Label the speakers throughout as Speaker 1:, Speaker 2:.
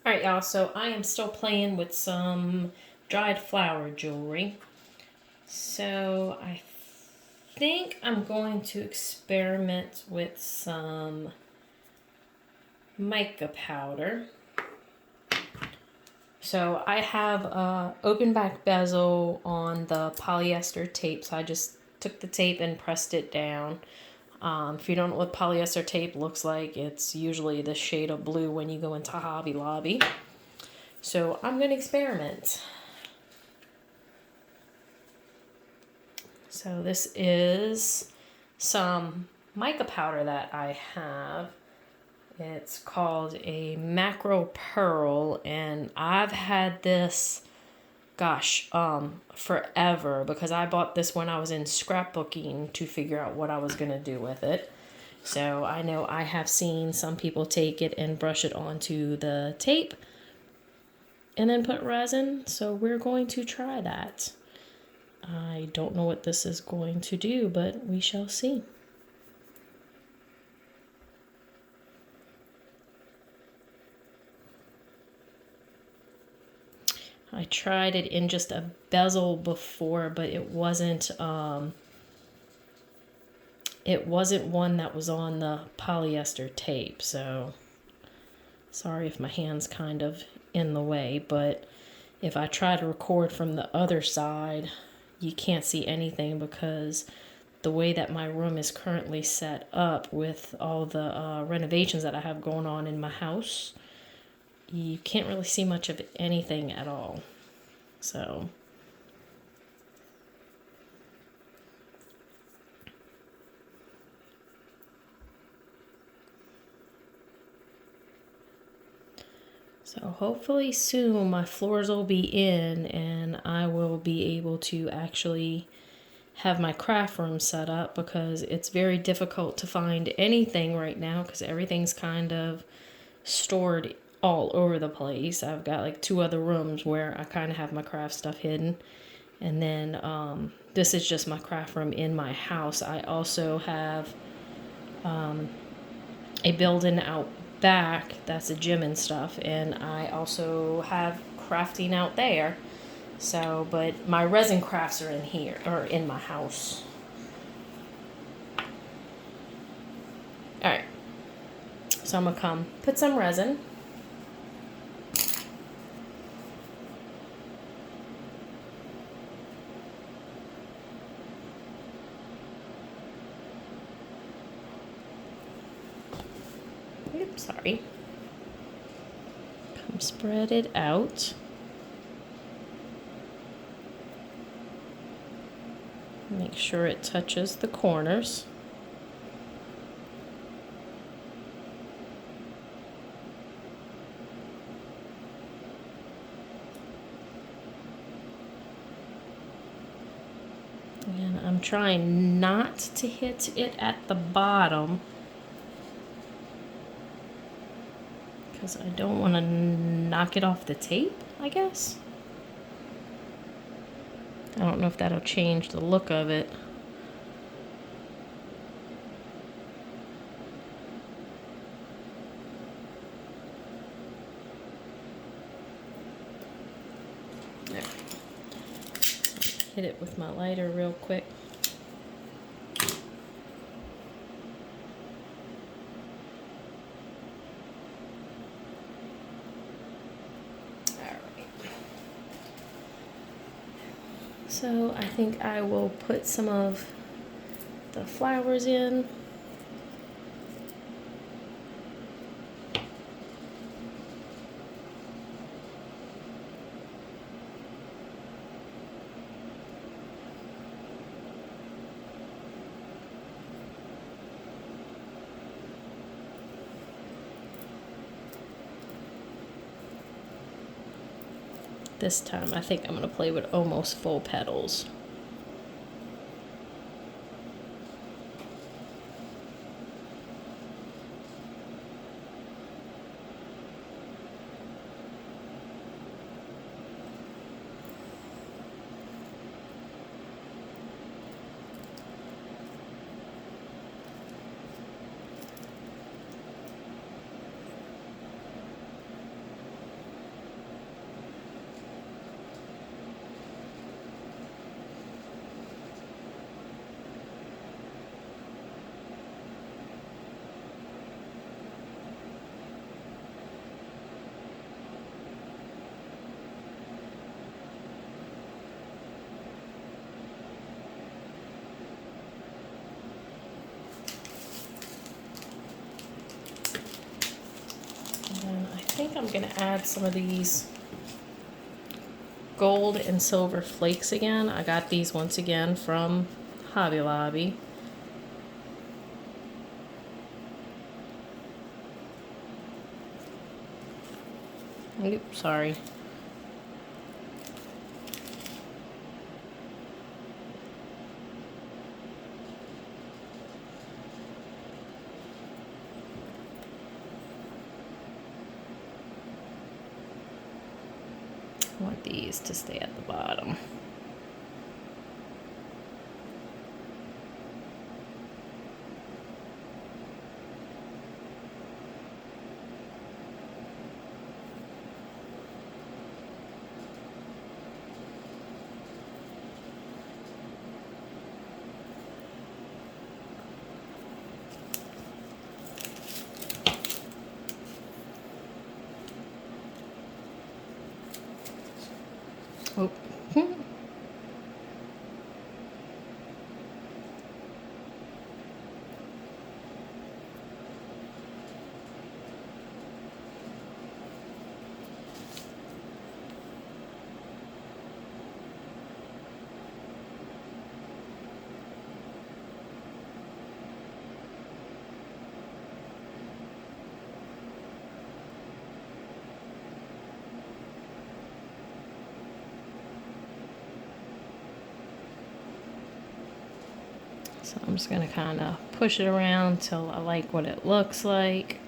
Speaker 1: Alright, y'all, so I am still playing with some dried flower jewelry. So I think I'm going to experiment with some mica powder. So I have a open back bezel on the polyester tape, so I just took the tape and pressed it down. If you don't know what polyester tape looks like, it's usually the shade of blue when you go into Hobby Lobby. So I'm going to experiment. So this is some mica powder that I have. It's called a macro pearl, and I've had this, forever, because I bought this when I was in scrapbooking to figure out what I was going to do with it. So I know I have seen some people take it and brush it onto the tape and then put resin, so we're going to try that. I don't know what this is going to do, but we shall see. I tried it in just a bezel before, but it wasn't one that was on the polyester tape, so sorry if my hand's kind of in the way, but if I try to record from the other side, you can't see anything because the way that my room is currently set up with all the renovations that I have going on in my house, you can't really see much of anything at all. So hopefully soon my floors will be in and I will be able to actually have my craft room set up, because it's very difficult to find anything right now because everything's kind of stored all over the place. I've got like 2 other rooms where I kind of have my craft stuff hidden, and then this is just my craft room in my house. I also have a building out back that's a gym and stuff, and I also have crafting out there. So, but my resin crafts are in here, or in my house. Alright, so I'm gonna come put some resin. Oops, sorry. Come spread it out. Make sure it touches the corners. And I'm trying not to hit it at the bottom, because I don't want to knock it off the tape, I guess. I don't know if that'll change the look of it. There. Hit it with my lighter real quick. So I think I will put some of the flowers in. This time I think I'm going to play with almost full petals. think I'm gonna add some of these gold and silver flakes again. I got these once again from Hobby Lobby. Oops, sorry. I want these to stay at the bottom. Oh. So I'm just gonna kind of push it around till I like what it looks like.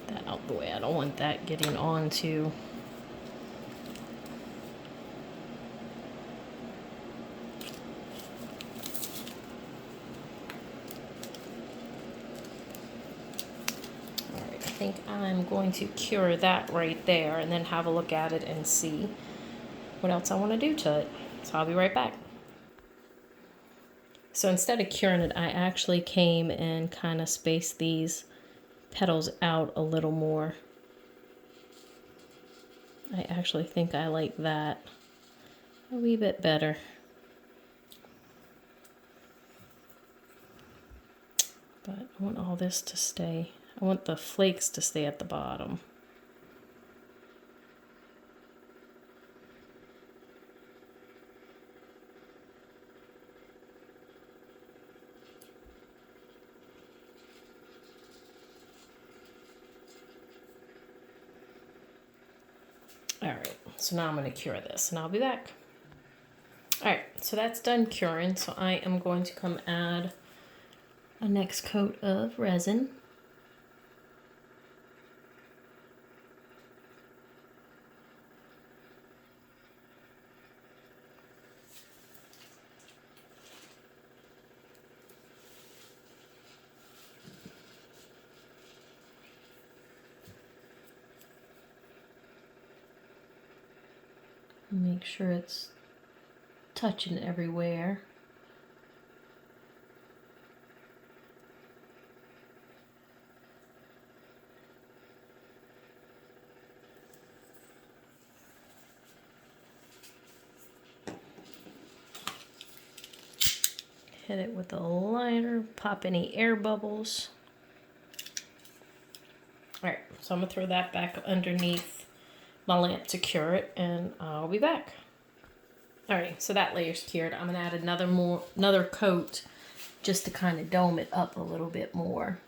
Speaker 1: That out the way. I don't want that getting onto. Alright, I think I'm going to cure that right there and then have a look at it and see what else I want to do to it. So I'll be right back. So instead of curing it, I actually came and kind of spaced these petals out a little more. I actually think I like that a wee bit better. But I want all this to stay. I want the flakes to stay at the bottom. Alright, so now I'm going to cure this and I'll be back. Alright, so that's done curing. So I am going to come add a next coat of resin. Make sure it's touching everywhere. Hit it with a liner, pop any air bubbles. Alright, so I'm going to throw that back underneath my lamp to cure it, and I'll be back. Alright, so that layer's cured. I'm going to add another coat just to kind of dome it up a little bit more.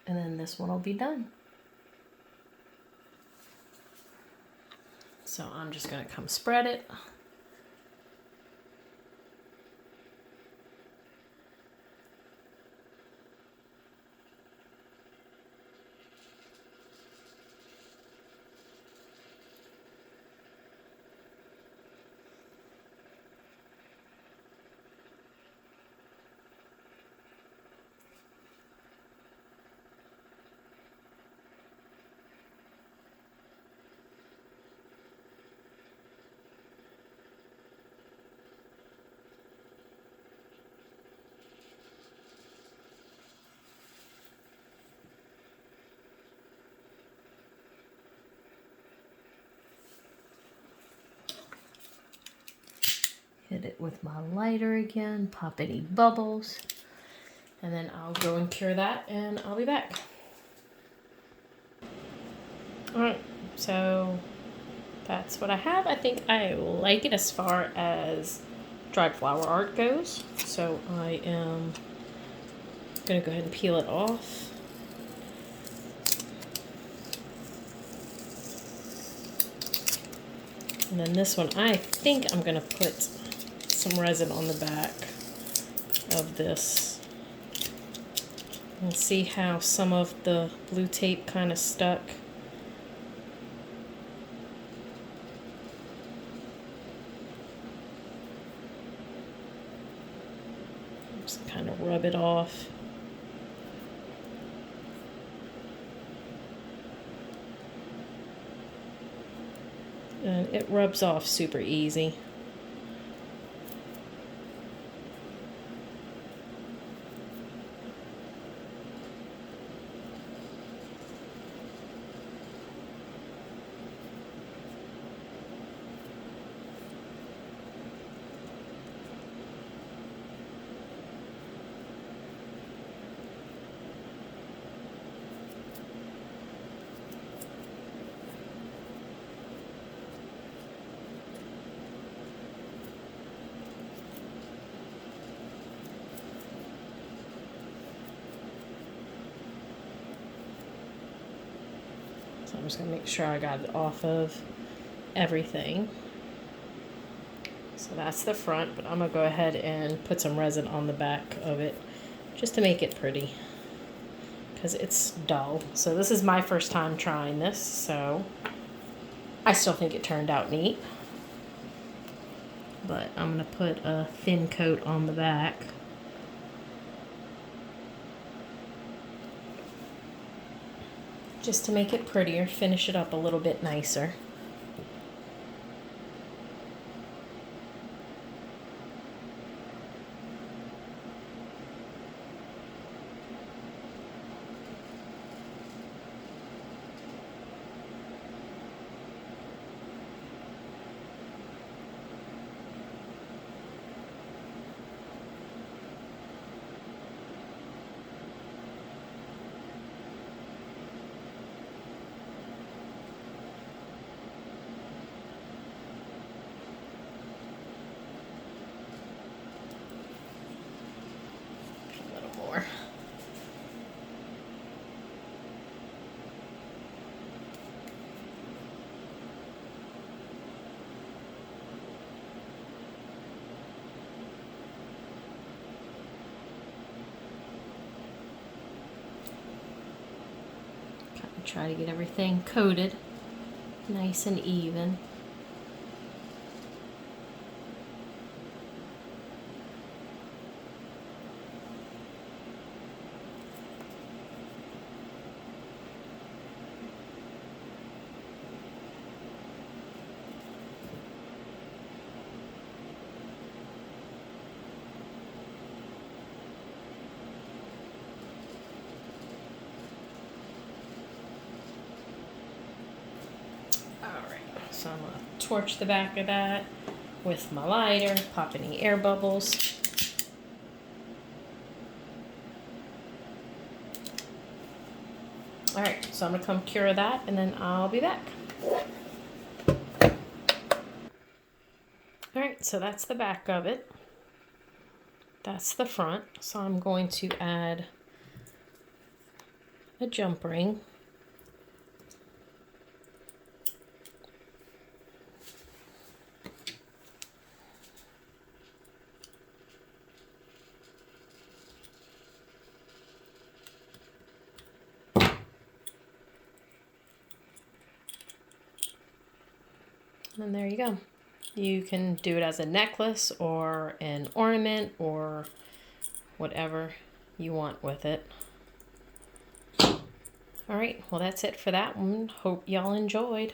Speaker 1: And then this one will be done. So I'm just going to come spread it. hit it with my lighter again, pop any bubbles, and then I'll go and cure that and I'll be back. Alright, so that's what I have. I think I like it as far as dried flower art goes. So I am going to go ahead and peel it off. And then this one, I think I'm going to put some resin on the back of this. And see how some of the blue tape kind of stuck. Just kind of rub it off. And it rubs off super easy. So I'm just going to make sure I got it off of everything. So that's the front, but I'm going to go ahead and put some resin on the back of it just to make it pretty because it's dull. So this is my first time trying this, so I still think it turned out neat. But I'm going to put a thin coat on the back. Just to make it prettier, finish it up a little bit nicer. More. Try to get everything coated nice and even. So I'm going to torch the back of that with my lighter, pop any air bubbles. Alright, so I'm going to come cure that and then I'll be back. Alright, so that's the back of it. That's the front. So I'm going to add a jump ring. And there you go. You can do it as a necklace or an ornament or whatever you want with it. All right, well, that's it for that one. Hope y'all enjoyed.